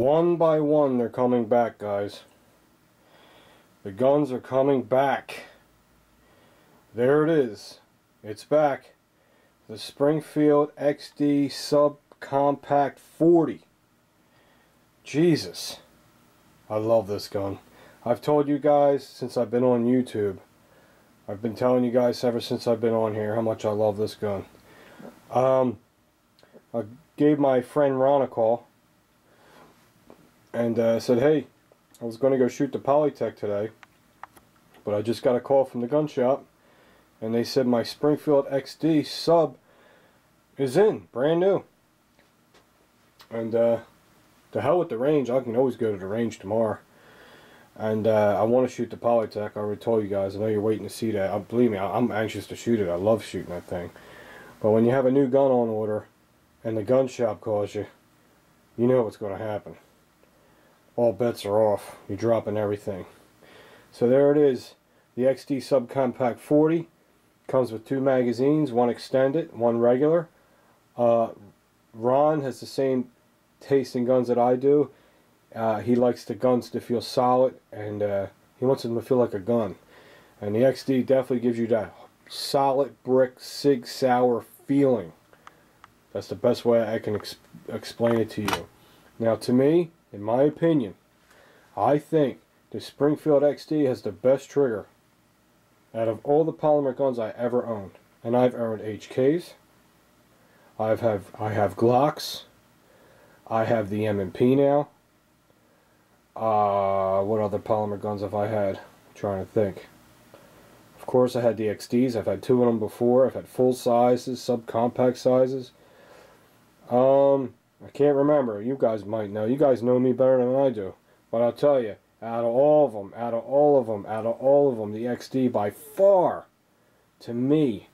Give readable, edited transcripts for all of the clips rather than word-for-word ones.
One by one they're coming back, guys. The guns are coming back. There it is. It's back. The Springfield XD SUB Compact 40. Jesus. I love this gun. I've told you guys since I've been on YouTube. I've been telling you guys ever since I've been on here how much I love this gun. I gave my friend Ron a call and said, hey, I was going to go shoot the Polytech today, but I just got a call from the gun shop and they said my Springfield XD SUB is in, brand new. And to hell with the range, I can always go to the range tomorrow. And I want to shoot the Polytech. I already told you guys. I know you're waiting to see that. Believe me, I'm anxious to shoot it. I love shooting that thing. But when you have a new gun on order and the gun shop calls you, you know what's going to happen. All bets are off. You're dropping everything. So there it is. The XD SUB Compact 40 comes with 2 magazines, one extended, one regular. Ron has the same taste in guns that I do. He likes the guns to feel solid, and he wants them to feel like a gun. And the XD definitely gives you that solid brick Sig Sauer feeling. That's the best way I can explain it to you. Now, to me, in my opinion, I think the Springfield XD has the best trigger out of all the polymer guns I ever owned. And I've owned HKs. I have Glocks. I have the M&P now. What other polymer guns have I had? I'm trying to think. Of course, I had the XDs. I've had 2 of them before. I've had full sizes, subcompact sizes. I can't remember. You guys might know. You guys know me better than I do. But I'll tell you, out of all of them, the XD by far, to me,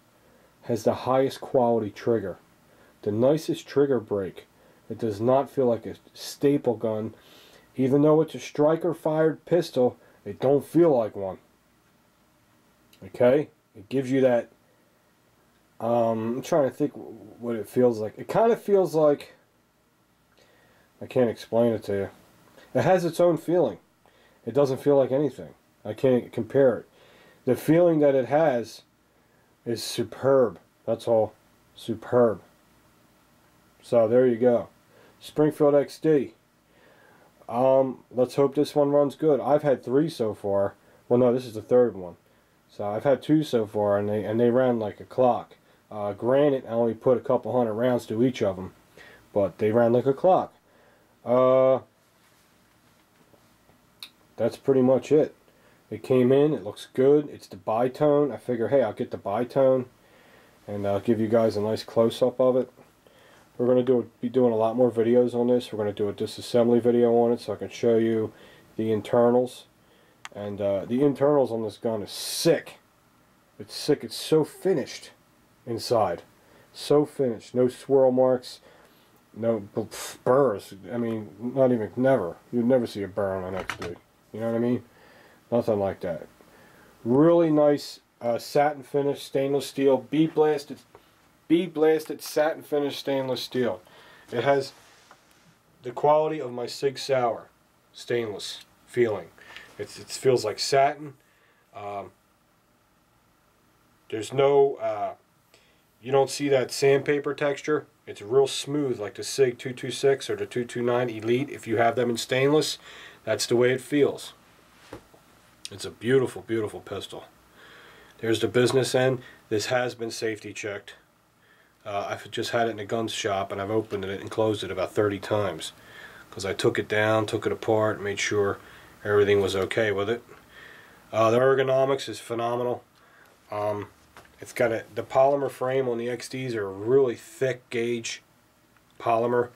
has the highest quality trigger. The nicest trigger break. It does not feel like a staple gun. Even though it's a striker fired pistol, it don't feel like one. Okay? It gives you that, I'm trying to think what it feels like. It kind of feels like, I can't explain it to you. It has its own feeling. It doesn't feel like anything. I can't compare it. The feeling that it has is superb. That's all. Superb. So there you go. Springfield XD. Let's hope this one runs good. I've had 3 so far. Well, no, this is the 3rd one. So I've had 2 so far, and they ran like a clock. Granted, I only put a couple hundred rounds to each of them, but they ran like a clock. That's pretty much it. It came in. It looks good. It's the bitone. I figure, hey, I'll get the bitone, and I'll give you guys a nice close-up of it. We're going to be doing a lot more videos on this. We're going to do a disassembly video on it so I can show you the internals. And the internals on this gun is sick. It's sick. It's so finished inside. So finished. No swirl marks. No burrs. I mean, not even, never. You'd never see a burr on an XD. You know what I mean? Nothing like that. Really nice satin finish, stainless steel, bead-blasted satin finish stainless steel. It has the quality of my Sig Sauer stainless feeling. It feels like satin. There's no, you don't see that sandpaper texture. It's real smooth like the Sig 226 or the 229 Elite. If you have them in stainless, that's the way it feels. It's a beautiful, beautiful pistol. There's the business end. This has been safety checked. I've just had it in a gun shop, and I've opened it and closed it about 30 times because I took it down, took it apart, made sure everything was okay with it. The ergonomics is phenomenal. It's got the polymer frame on the XDs are really thick gauge polymer.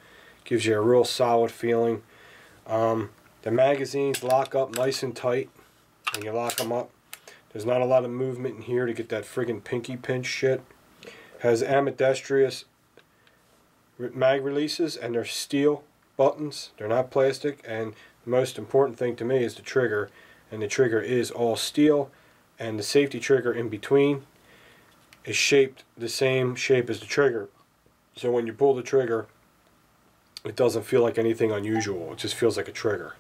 Gives you a real solid feeling. The magazines lock up nice and tight when you lock them up. There's not a lot of movement in here to get that friggin' pinky pinch shit. Has ambidextrous mag releases, and they're steel buttons. They're not plastic. And the most important thing to me is the trigger, and the trigger is all steel, and the safety trigger in between is shaped the same shape as the trigger. So when you pull the trigger, it doesn't feel like anything unusual. It just feels like a trigger.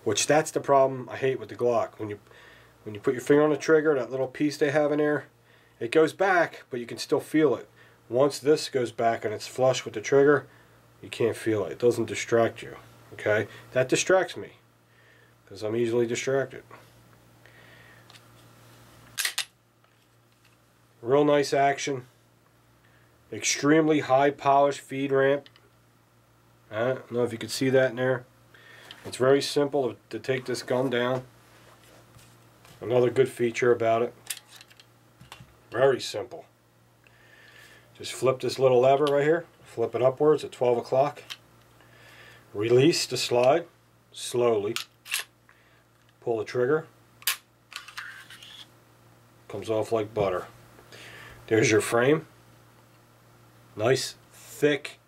Which, that's the problem I hate with the Glock. When you put your finger on the trigger, that little piece they have in there, it goes back, but you can still feel it. Once this goes back and it's flush with the trigger, you can't feel it. It doesn't distract you. Okay? That distracts me, because I'm easily distracted. Real nice action. Extremely high polished feed ramp. I don't know if you could see that in there. It's very simple to take this gun down. Another good feature about it. Very simple. Just flip this little lever right here. Flip it upwards at 12 o'clock. Release the slide slowly. Pull the trigger. Comes off like butter. There's your frame. Nice, thick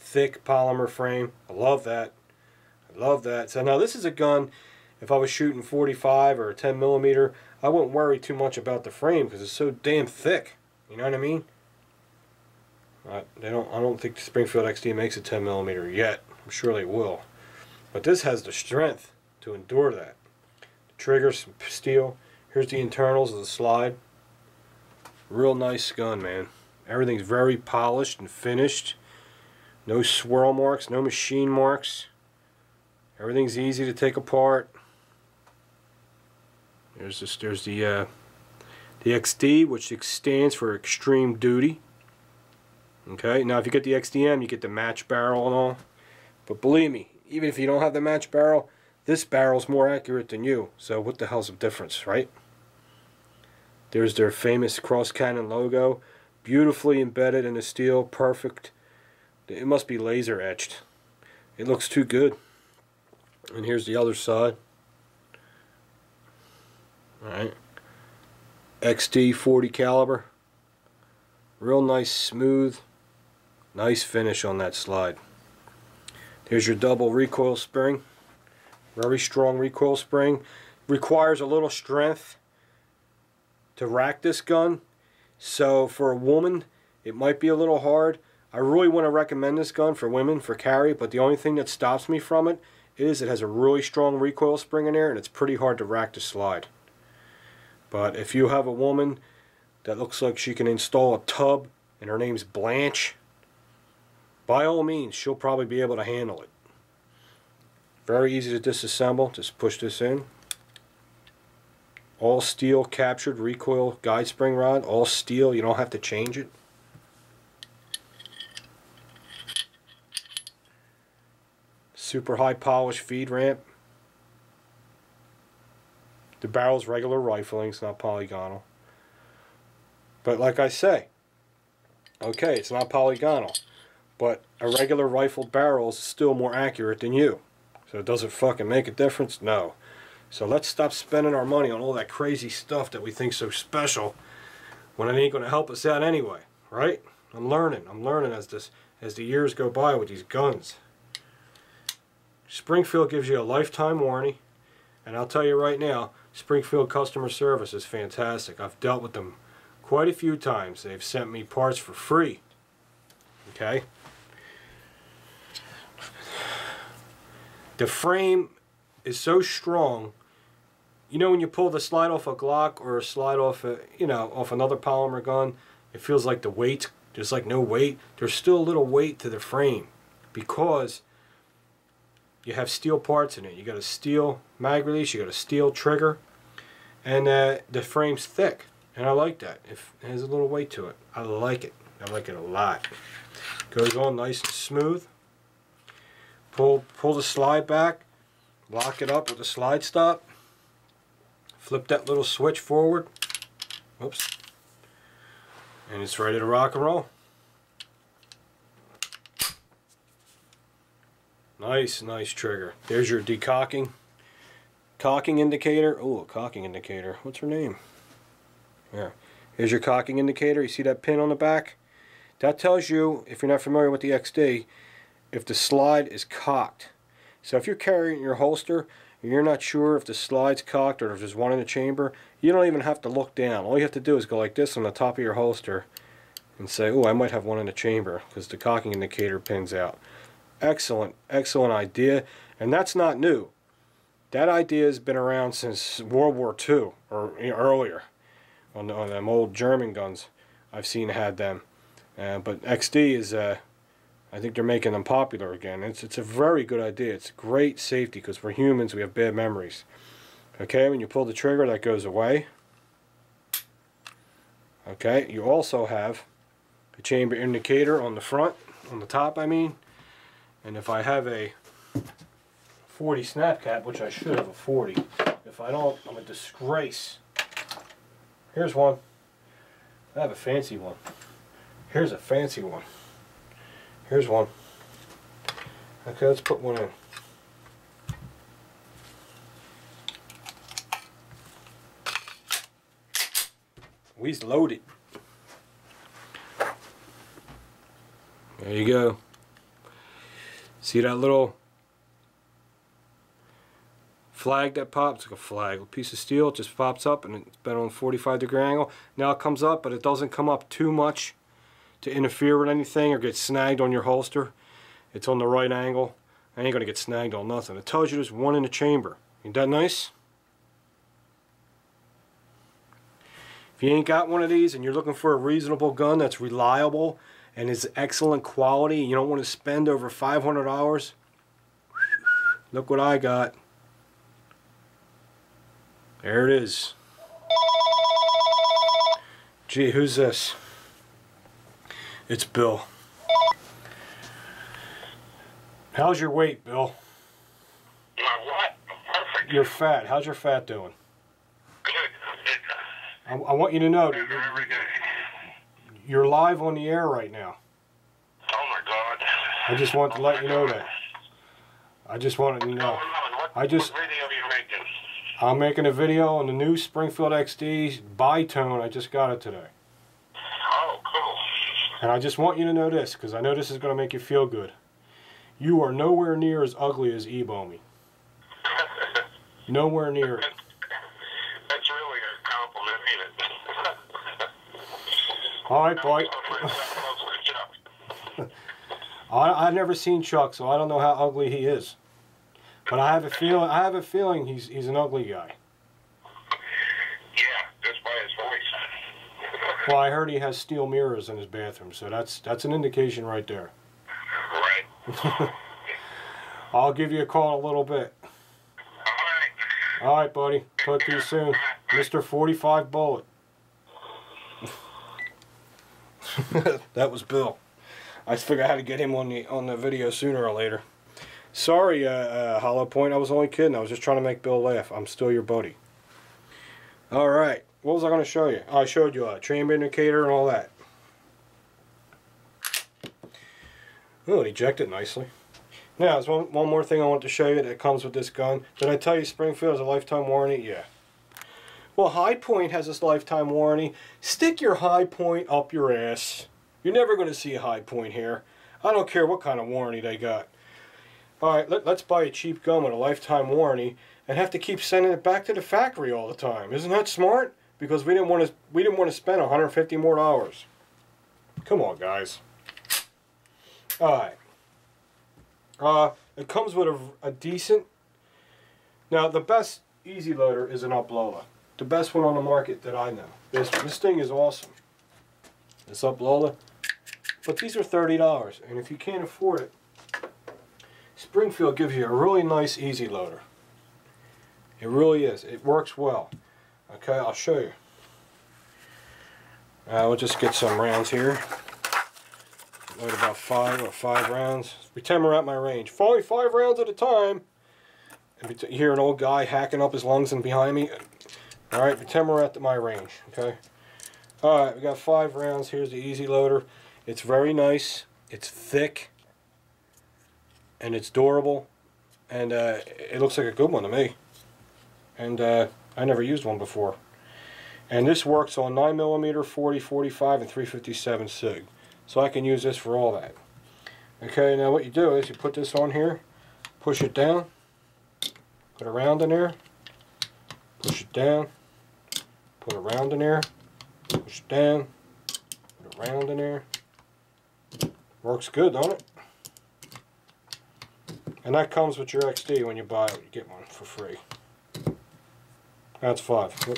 polymer frame. I love that. I love that. So now this is a gun, if I was shooting 45 or a 10 millimeter, I wouldn't worry too much about the frame because it's so damn thick. You know what I mean? I don't think the Springfield XD makes a 10 millimeter yet. I'm sure they will. But this has the strength to endure that. The trigger's some steel. Here's the internals of the slide. Real nice gun, man. Everything's very polished and finished. No swirl marks, no machine marks. Everything's easy to take apart. There's the XD, which stands for Extreme Duty. Okay, now if you get the XDM, you get the match barrel and all. But believe me, even if you don't have the match barrel, this barrel's more accurate than you. So what the hell's the difference, right? There's their famous cross cannon logo, beautifully embedded in the steel, perfect. It must be laser etched. It looks too good. And here's the other side. Alright. XD 40 caliber. Real nice, smooth, nice finish on that slide. There's your double recoil spring. Very strong recoil spring. Requires a little strength to rack this gun. So for a woman, it might be a little hard. I really want to recommend this gun for women, for carry, but the only thing that stops me from it is it has a really strong recoil spring in there, and it's pretty hard to rack the slide. But if you have a woman that looks like she can install a tub and her name's Blanche, by all means, she'll probably be able to handle it. Very easy to disassemble. Just push this in. All steel captured recoil guide spring rod. All steel. You don't have to change it. Super high polished feed ramp. The barrel's regular rifling. It's not polygonal. But like I say, okay, it's not polygonal, but a regular rifled barrel is still more accurate than you. So does it fucking make a difference? No. So let's stop spending our money on all that crazy stuff that we think so special when it ain't going to help us out anyway, right? I'm learning as the years go by with these guns. Springfield gives you a lifetime warranty, and I'll tell you right now, Springfield customer service is fantastic. I've dealt with them quite a few times. They've sent me parts for free. Okay? The frame is so strong. You know when you pull the slide off a Glock or a slide off a, off another polymer gun, it feels like the weight, there's like no weight. There's still a little weight to the frame because you have steel parts in it. You got a steel mag release, you got a steel trigger, and the frame's thick. And I like that. It has a little weight to it. I like it. I like it a lot. Goes on nice and smooth. Pull the slide back. Lock it up with a slide stop. Flip that little switch forward. Whoops. And it's ready to rock and roll. Nice trigger. There's your decocking. Cocking indicator. Oh, a cocking indicator. What's her name? Yeah. Here's your cocking indicator. You see that pin on the back? That tells you, if you're not familiar with the XD, if the slide is cocked. So if you're carrying your holster and you're not sure if the slide's cocked or if there's one in the chamber, you don't even have to look down. All you have to do is go like this on the top of your holster and say, oh, I might have one in the chamber, because the cocking indicator pins out. excellent, excellent idea. And that's not new. That idea has been around since World War II, or earlier. On them old German guns, I've seen had them. But XD is, I think they're making them popular again. It's a very good idea. It's great safety, because for humans, we have bad memories. Okay, when you pull the trigger, that goes away. Okay, you also have a chamber indicator on the front, on the top I mean. And if I have a 40 snap cap, which I should have a 40, if I don't, I'm a disgrace. Here's one. I have a fancy one. Here's a fancy one. Here's one. Okay, let's put one in. We's loaded. There you go. See that little flag that pops? It's like a flag, a piece of steel. It just pops up, and it's been on a 45-degree angle. Now it comes up, but it doesn't come up too much to interfere with anything or get snagged on your holster. It's on the right angle. I ain't gonna get snagged on nothing. It tells you there's one in the chamber. Ain't that nice? If you ain't got one of these and you're looking for a reasonable gun that's reliable and is excellent quality, and you don't want to spend over $500, look what I got. There it is. Gee, who's this? It's Bill. How's your weight, Bill? My what? Perfect. You're fat. How's your fat doing? I want you to know that you're live on the air right now. Oh my God. I just want to let you know that. I just wanted to know. What video are you making? I'm making a video on the new Springfield XD Bitone. I just got it today. Oh, cool. And I just want you to know this, because I know this is going to make you feel good. You are nowhere near as ugly as Ebomi. Nowhere near it. That's really a compliment, ain't it? All right, boy. I've never seen Chuck, so I don't know how ugly he is. But I have a feeling he's an ugly guy. Yeah, just by his voice. Well, I heard he has steel mirrors in his bathroom, so that's an indication right there. Right. I'll give you a call in a little bit. All right, buddy. Talk to you soon. Mr. 45 Bullet. That was Bill. I figured I had to get him on the video sooner or later. Sorry, Hollow Point. I was only kidding. I was just trying to make Bill laugh. I'm still your buddy. All right. What was I going to show you? Oh, I showed you a chamber indicator and all that. Oh, it ejected nicely. Now, there's one more thing I want to show you that comes with this gun. Did I tell you Springfield has a lifetime warranty? Yeah. Well, High Point has this lifetime warranty. Stick your High Point up your ass. You're never going to see a High Point here. I don't care what kind of warranty they got. All right, let's buy a cheap gun with a lifetime warranty and have to keep sending it back to the factory all the time. Isn't that smart? Because we didn't want to spend $150 more. Come on, guys. All right. It comes with a decent. Now, the best easy loader is an Uplola. The best one on the market that I know. This thing is awesome. This Uplola. But these are $30, and if you can't afford it, Springfield gives you a really nice easy loader. It really is. It works well. Okay, I'll show you. We'll just get some rounds here. Load about 5 rounds. Pretend we're at my range. 5 rounds at a time. And you hear an old guy hacking up his lungs and behind me. Alright, pretend we're at my range. Okay. Alright, we got 5 rounds. Here's the easy loader. It's very nice. It's thick. And it's durable. And it looks like a good one to me. And I never used one before. And this works on 9mm, 40, 45, and 357 SIG. So I can use this for all that. Okay, now what you do is you put this on here, push it down, put a round in there, push it down, put a round in there, push it down, put a round in there. Works good, don't it? And that comes with your XD when you buy it. You get one for free. That's 5.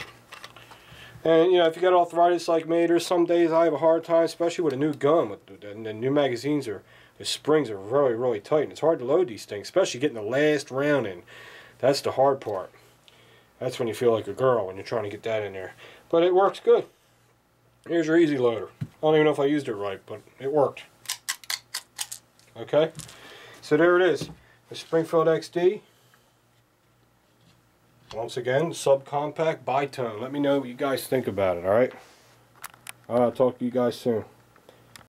And you know, if you got arthritis like me, there's some days I have a hard time, especially with a new gun. And the new magazines the springs are really, really tight, and it's hard to load these things, especially getting the last round in. That's the hard part. That's when you feel like a girl, when you're trying to get that in there. But it works good. Here's your easy loader. I don't even know if I used it right, but it worked. Okay? So there it is. The Springfield XD. Once again, subcompact bitone. Let me know what you guys think about it, alright? I'll talk to you guys soon.